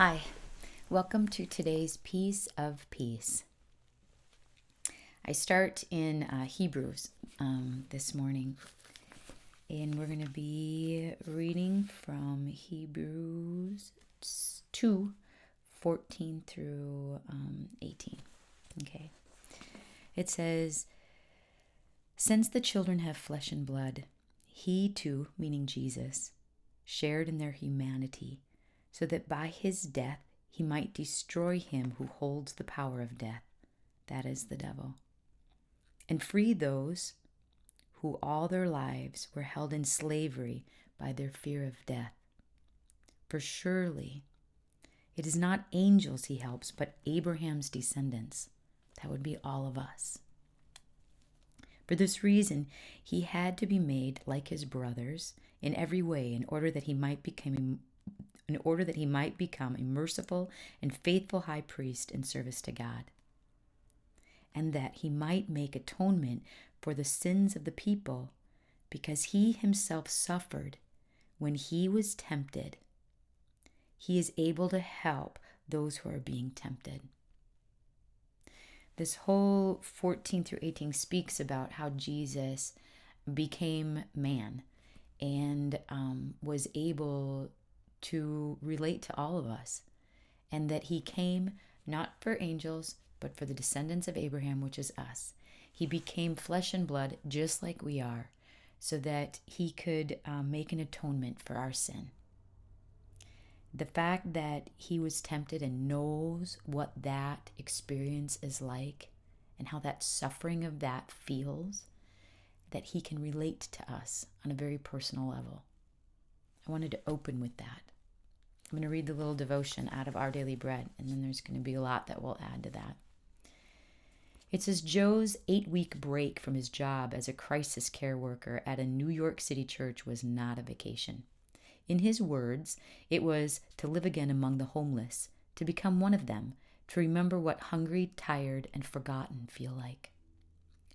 Hi, welcome to today's Piece of Peace. I start in Hebrews this morning, and we're going to be reading from Hebrews 2, 14 through 18. Okay. It says, "Since the children have flesh and blood, he too," meaning Jesus, "shared in their humanity, so that by his death he might destroy him who holds the power of death, that is the devil, and free those who all their lives were held in slavery by their fear of death. For surely it is not angels he helps, but Abraham's descendants." That would be all of us. "For this reason, he had to be made like his brothers in every way in order that he might become a merciful and faithful high priest in service to God, and that he might make atonement for the sins of the people, because he himself suffered when he was tempted. He is able to help those who are being tempted." This whole 14 through 18 speaks about how Jesus became man and was able to relate to all of us, and that he came not for angels, but for the descendants of Abraham, which is us. He became flesh and blood just like we are, so that he could make an atonement for our sin. The fact that he was tempted and knows what that experience is like and how that suffering of that feels, that he can relate to us on a very personal level. I wanted to open with that. I'm going to read the little devotion out of Our Daily Bread, and then there's going to be a lot that we'll add to that. It says, Joe's 8-week break from his job as a crisis care worker at a New York City church was not a vacation. In his words, it was to live again among the homeless, to become one of them, to remember what hungry, tired, and forgotten feel like.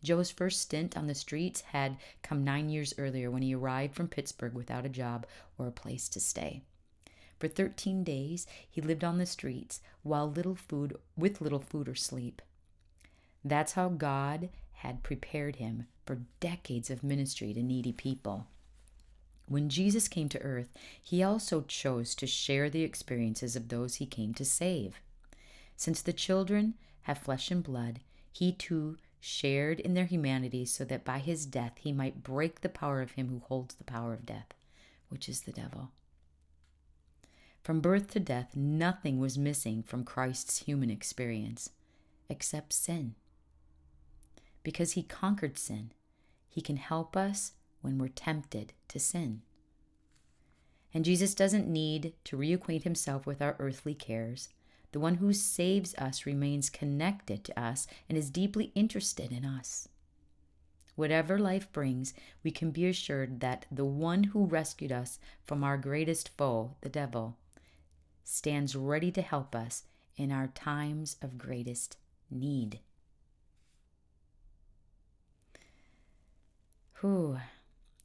Joe's first stint on the streets had come 9 years earlier when he arrived from Pittsburgh without a job or a place to stay. For 13 days, he lived on the streets with little food or sleep. That's how God had prepared him for decades of ministry to needy people. When Jesus came to earth, he also chose to share the experiences of those he came to save. Since the children have flesh and blood, he too shared in their humanity so that by his death he might break the power of him who holds the power of death, which is the devil. From birth to death, nothing was missing from Christ's human experience except sin. Because he conquered sin, he can help us when we're tempted to sin. And Jesus doesn't need to reacquaint himself with our earthly cares. The one who saves us remains connected to us and is deeply interested in us. Whatever life brings, we can be assured that the one who rescued us from our greatest foe, the devil, stands ready to help us in our times of greatest need.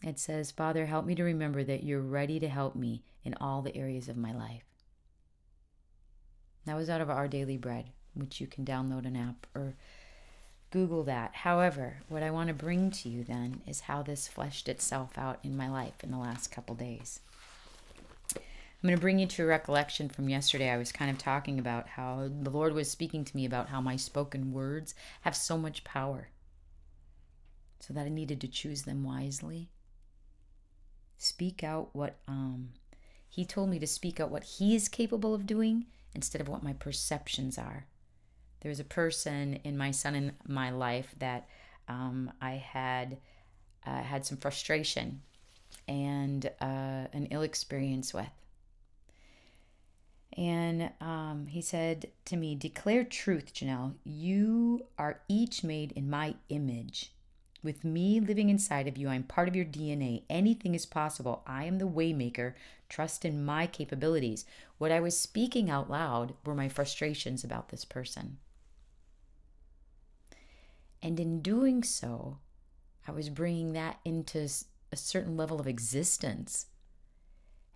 It says, "Father, help me to remember that you're ready to help me in all the areas of my life." That was out of Our Daily Bread, which you can download an app or Google that. However, what I want to bring to you then is how this fleshed itself out in my life in the last couple days. I'm going to bring you to a recollection from yesterday. I was kind of talking about how the Lord was speaking to me about how my spoken words have so much power, so that I needed to choose them wisely. Speak out what he told me to speak out what he is capable of doing instead of what my perceptions are. There's a person in my son and my life that I had some frustration and an ill experience with. And he said to me, "Declare truth, Janelle. You are each made in my image. With me living inside of you, I'm part of your DNA. Anything is possible. I am the waymaker. Trust in my capabilities." What I was speaking out loud were my frustrations about this person. And in doing so, I was bringing that into a certain level of existence.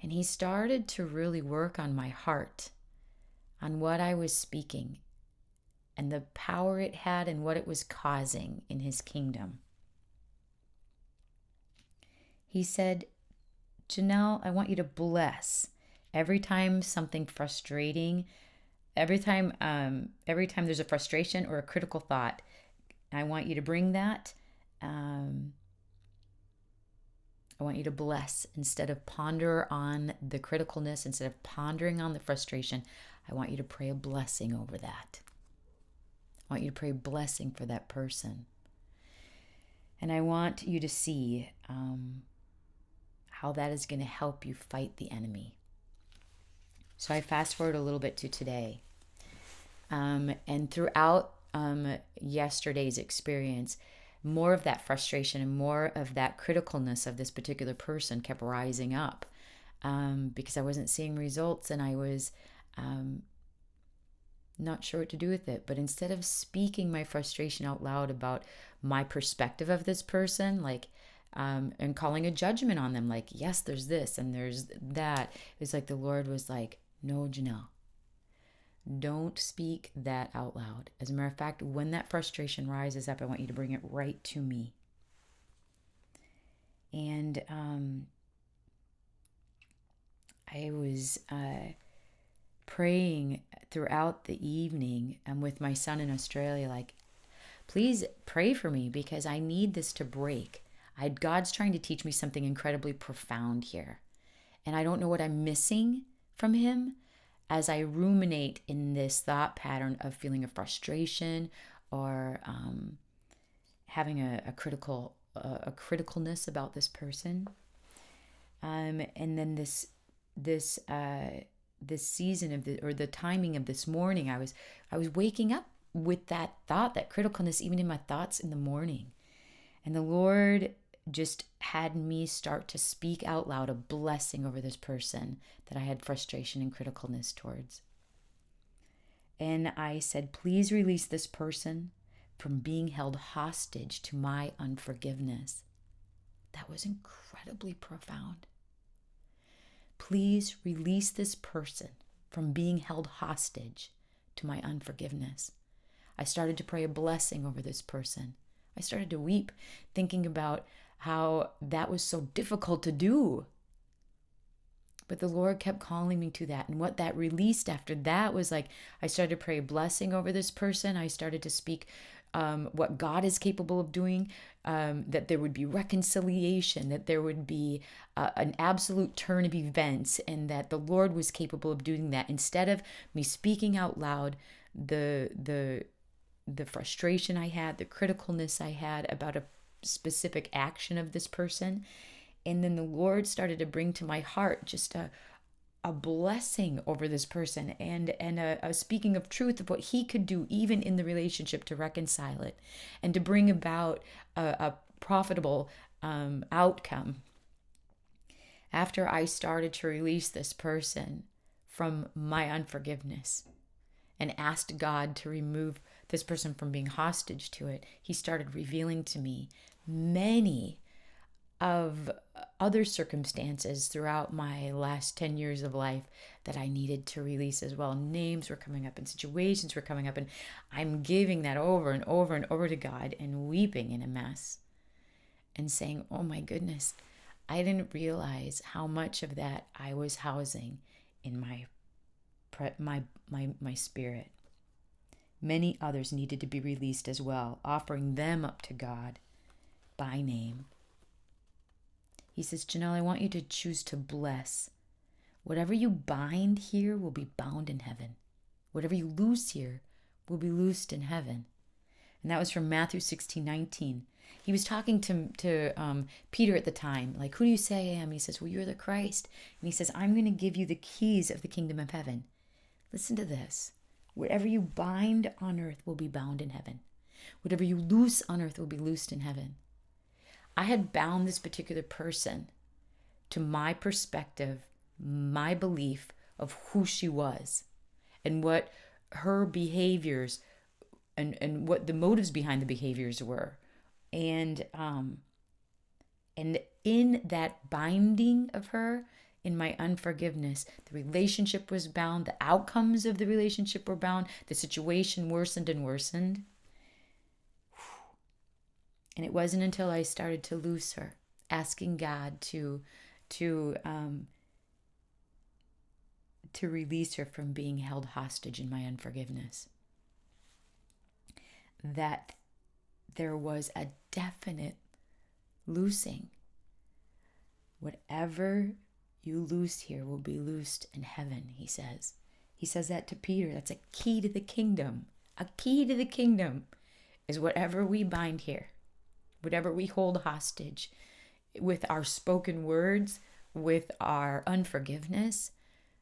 And he started to really work on my heart on what I was speaking and the power it had and what it was causing in his kingdom. He said, Janelle, I want you to bless every time something frustrating, every time there's a frustration or a critical thought. I want you to bring that. I want you to bless instead of ponder on the criticalness, instead of pondering on the frustration. I want you to pray a blessing over that. I want you to pray a blessing for that person. And I want you to see how that is going to help you fight the enemy. So I fast forward a little bit to today. And throughout yesterday's experience, more of that frustration and more of that criticalness of this particular person kept rising up because I wasn't seeing results and I was not sure what to do with it. But instead of speaking my frustration out loud about my perspective of this person, and calling a judgment on them, like, yes, there's this and there's that, it was like the Lord was like, no, Janelle, don't speak that out loud. As a matter of fact, when that frustration rises up, I want you to bring it right to me. And I was praying throughout the evening with my son in Australia, like, please pray for me because I need this to break. God's trying to teach me something incredibly profound here. And I don't know what I'm missing from him as I ruminate in this thought pattern of feeling a frustration or having a criticalness about this person. And then this season of the timing of this morning, I was waking up with that thought, that criticalness, even in my thoughts in the morning. And the Lord just had me start to speak out loud a blessing over this person that I had frustration and criticalness towards. And I said, please release this person from being held hostage to my unforgiveness. That was incredibly profound. Please release this person from being held hostage to my unforgiveness. I started to pray a blessing over this person. I started to weep, thinking about how that was so difficult to do. But the Lord kept calling me to that. And what that released after that was like, I started to pray a blessing over this person. I started to speak what God is capable of doing, that there would be reconciliation, that there would be an absolute turn of events, and that the Lord was capable of doing that. Instead of me speaking out loud the frustration I had, the criticalness I had about a specific action of this person. And then the Lord started to bring to my heart just a blessing over this person and a speaking of truth of what he could do even in the relationship to reconcile it and to bring about a profitable outcome. After I started to release this person from my unforgiveness and asked God to remove this person from being hostage to it, he started revealing to me many of other circumstances throughout my last 10 years of life that I needed to release as well. Names were coming up and situations were coming up, and I'm giving that over and over and over to God and weeping in a mess and saying, oh my goodness, I didn't realize how much of that I was housing in my spirit. Many others needed to be released as well, offering them up to God by name. He says, Janelle, I want you to choose to bless. Whatever you bind here will be bound in heaven. Whatever you loose here will be loosed in heaven. And that was from Matthew 16:19. He was talking to Peter at the time, like, who do you say I am? He says, well, you're the Christ. And he says, I'm going to give you the keys of the kingdom of heaven. Listen to this. Whatever you bind on earth will be bound in heaven. Whatever you loose on earth will be loosed in heaven. I had bound this particular person to my perspective, my belief of who she was and what her behaviors and what the motives behind the behaviors were. And in that binding of her, in my unforgiveness. The relationship was bound. The outcomes of the relationship were bound. The situation worsened and worsened. And it wasn't until I started to loose her, asking God to release her from being held hostage in my unforgiveness, that there was a definite loosing. Whatever you loose here will be loosed in heaven, he says. He says that to Peter. That's a key to the kingdom. A key to the kingdom is whatever we bind here, whatever we hold hostage with our spoken words, with our unforgiveness,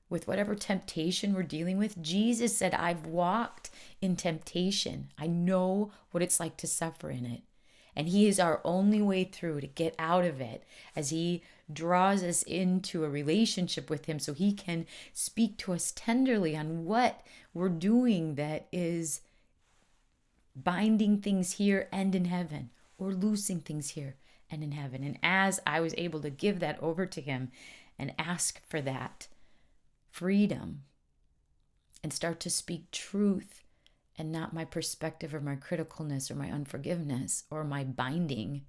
with whatever temptation we're dealing with. Jesus said, I've walked in temptation. I know what it's like to suffer in it. And he is our only way through to get out of it, as he draws us into a relationship with him so he can speak to us tenderly on what we're doing that is binding things here and in heaven, or loosing things here and in heaven. And as I was able to give that over to him and ask for that freedom and start to speak truth and not my perspective or my criticalness or my unforgiveness or my binding,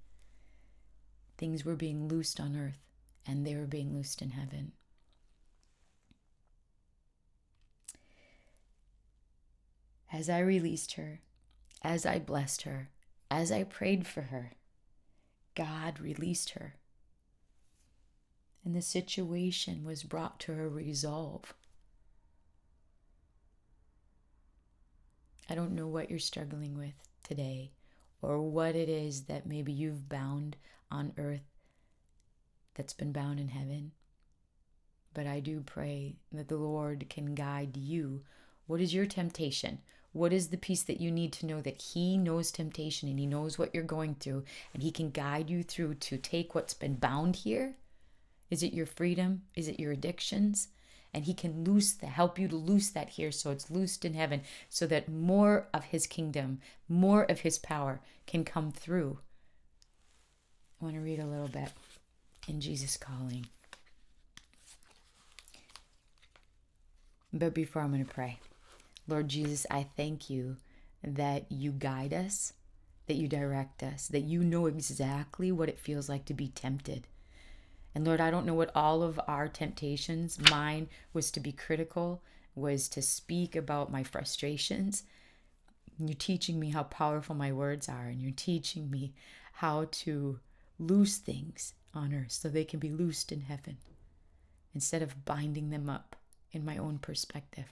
things were being loosed on earth and they were being loosed in heaven. As I released her, as I blessed her, as I prayed for her, God released her. And the situation was brought to a resolve. I don't know what you're struggling with today, or what it is that maybe you've bound on earth that's been bound in heaven. But I do pray that the Lord can guide you. What is your temptation? What is the piece that you need to know that he knows temptation and he knows what you're going through, and he can guide you through to take what's been bound here? Is it your freedom? Is it your addictions? And he can help you to loose that here so it's loosed in heaven, so that more of his kingdom, more of his power can come through. I want to read a little bit in Jesus Calling. But before, I'm going to pray. Lord Jesus, I thank you that you guide us, that you direct us, that you know exactly what it feels like to be tempted. And Lord, I don't know what all of our temptations, mine was to be critical, was to speak about my frustrations. You're teaching me how powerful my words are, and you're teaching me how to loose things on earth so they can be loosed in heaven, instead of binding them up in my own perspective.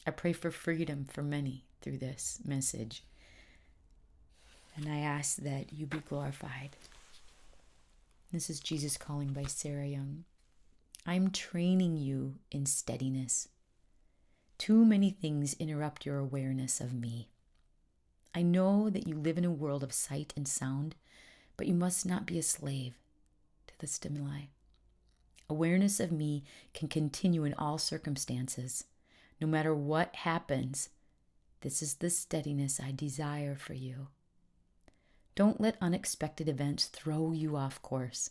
I pray for freedom for many through this message. And I ask that you be glorified. This is Jesus Calling by Sarah Young. I'm training you in steadiness. Too many things interrupt your awareness of me. I know that you live in a world of sight and sound, but you must not be a slave to the stimuli. Awareness of me can continue in all circumstances. No matter what happens, this is the steadiness I desire for you. Don't let unexpected events throw you off course.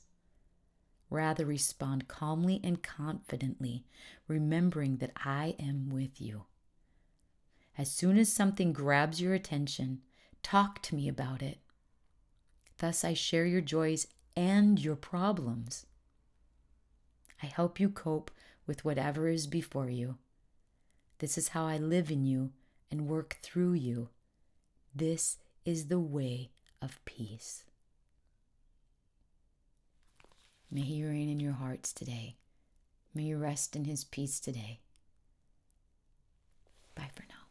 Rather, respond calmly and confidently, remembering that I am with you. As soon as something grabs your attention, talk to me about it. Thus, I share your joys and your problems. I help you cope with whatever is before you. This is how I live in you and work through you. This is the way of peace. May he reign in your hearts today. May you rest in his peace today. Bye for now.